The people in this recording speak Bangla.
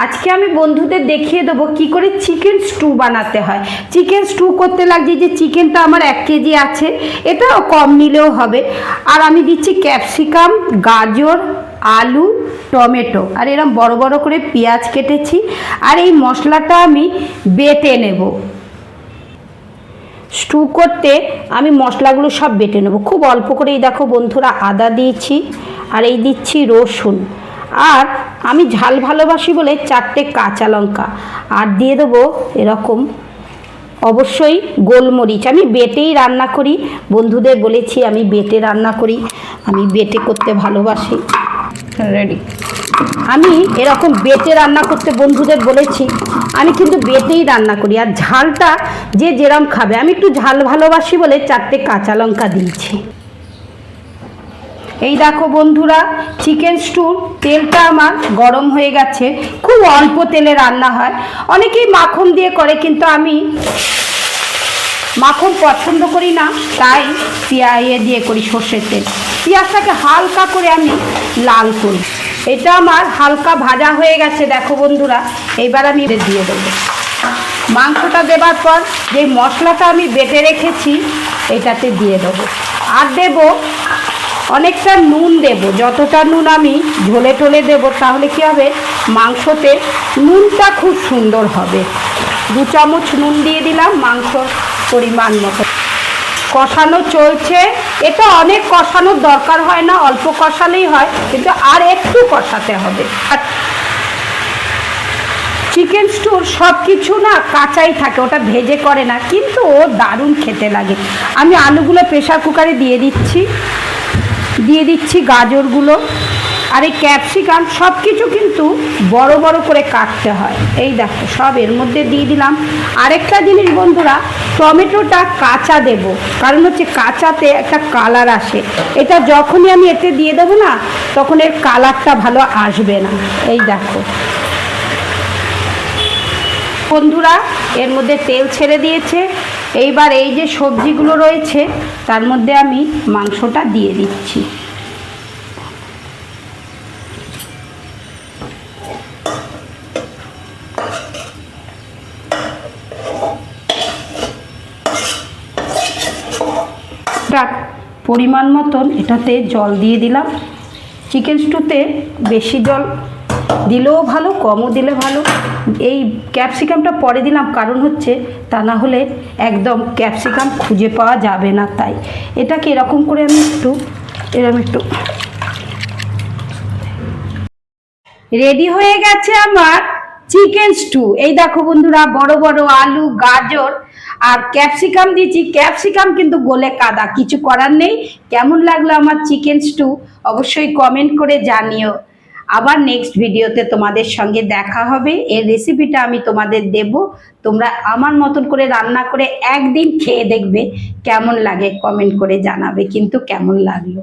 আজকে আমি বন্ধুদের দেখিয়ে দেবো কি করে চিকেন স্টু বানাতে হয়। চিকেন স্টু করতে লাগছে যে চিকেনটা আমার 1 কেজি আছে, এটাও কম নিলেও হবে। আর আমি দিচ্ছি ক্যাপসিকাম, গাজর, আলু, টমেটো আর এরকম বড় বড় করে পেঁয়াজ কেটেছি। আর এই মশলাটা আমি বেটে নেব। স্টু করতে আমি মশলাগুলো সব বেটে নেব, খুব অল্প করেই। দেখো বন্ধুরা, আদা দিয়েছি আর এই দিচ্ছি রসুন। আর আমি ঝাল ভালোবাসি বলে 4টে কাঁচা লঙ্কা আর দিয়ে দেবো এরকম অবশ্যই গোলমরিচ। আমি বেটেই রান্না করি, বন্ধুদের বলেছি আমি বেটে রান্না করি, আমি বেটে করতে ভালোবাসি। রেডি, আমি এরকম বেটে রান্না করতে বন্ধুদের বলেছি, আমি কিন্তু বেটেই রান্না করি। আর ঝালটা যে যেরম খাবে, আমি একটু ঝাল ভালোবাসি বলে 4টে কাঁচা লঙ্কা দিয়েছি। এই দেখো বন্ধুরা, চিকেন স্টুর তেলটা আমার গরম হয়ে গেছে। খুব অল্প তেলে রান্না হয়, অনেকেই মাখন দিয়ে করে, কিন্তু আমি মাখন পছন্দ করি না, তাই পেঁয়াজ দিয়ে করি, সর্ষের তেল। পেঁয়াজটাকে হালকা করে আমি লাল করি। এটা আমার হালকা ভাজা হয়ে গেছে দেখো বন্ধুরা। এইবার আমি দিয়ে দেবো মাংসটা। দেবার পর যে মশলাটা আমি বেটে রেখেছি এটাতে দিয়ে দেবো। আর দেবো অনেকটা নুন দেব, যতটা নুন আমি ঝোলে টোলে দেবো, তাহলে কি হবে, মাংসতে নুনটা খুব সুন্দর হবে। 2 চামচ নুন দিয়ে দিলাম, মাংসর পরিমাণ মতো। কষানো চলছে, এটা অনেক কষানোর দরকার হয় না, অল্প কষালেই হয়, কিন্তু আর একটু কষাতে হবে। আর চিকেন স্টুর সব কিছু না কাঁচাই থাকে, ওটা ভেজে করে না, কিন্তু ও দারুণ খেতে লাগে। আমি আলুগুলো প্রেসার কুকারে দিয়ে দিচ্ছি গাজরগুলো আর এই ক্যাপসিকাম, সব কিছু কিন্তু বড় বড় করে কাটতে হয়। এই দেখো সব এর মধ্যে দিয়ে দিলাম। আরেকটা জিনিস বন্ধুরা, টমেটোটা কাঁচা দেব, কারণ হচ্ছে কাঁচাতে একটা কালার আসে। এটা যখনই আমি এতে দিয়ে দেবো না, তখন এর কালারটা ভালো আসবে না। এই দেখো বন্ধুরা, এর মধ্যে তেল ছেড়ে দিয়েছে। এইবার এই যে সবজিগুলো রয়েছে তার মধ্যে আমি মাংসটা দিয়ে দিচ্ছি। পরিমাণ মতন এটাতে জল দিয়ে দিলাম। চিকেন স্টুতে বেশি জল দিলেও ভালো, কমও দিলে ভালো। এই ক্যাপসিকামটা পরে দিলাম, কারণ হচ্ছে তা না হলে একদম ক্যাপসিকাম খুঁজে পাওয়া যাবে না, তাই এটাকে এরকম করে আমি একটু রেডি হয়ে গেছে আমার চিকেন স্টু। এই দেখো বন্ধুরা, বড় বড় আলু, গাজর আর ক্যাপসিকাম দিয়েছি। ক্যাপসিকাম কিন্তু গলে কাদা, কিছু করার নেই। কেমন লাগলো আমার চিকেন স্টু অবশ্যই কমেন্ট করে জানিও। আবার নেক্সট ভিডিওতে তোমাদের সঙ্গে দেখা হবে। এর রেসিপিটা আমি তোমাদের দেব, তোমরা আমার মতন করে রান্না করে একদিন খেয়ে দেখবে কেমন লাগে, কমেন্ট করে জানাবে কিন্তু কেমন লাগলো।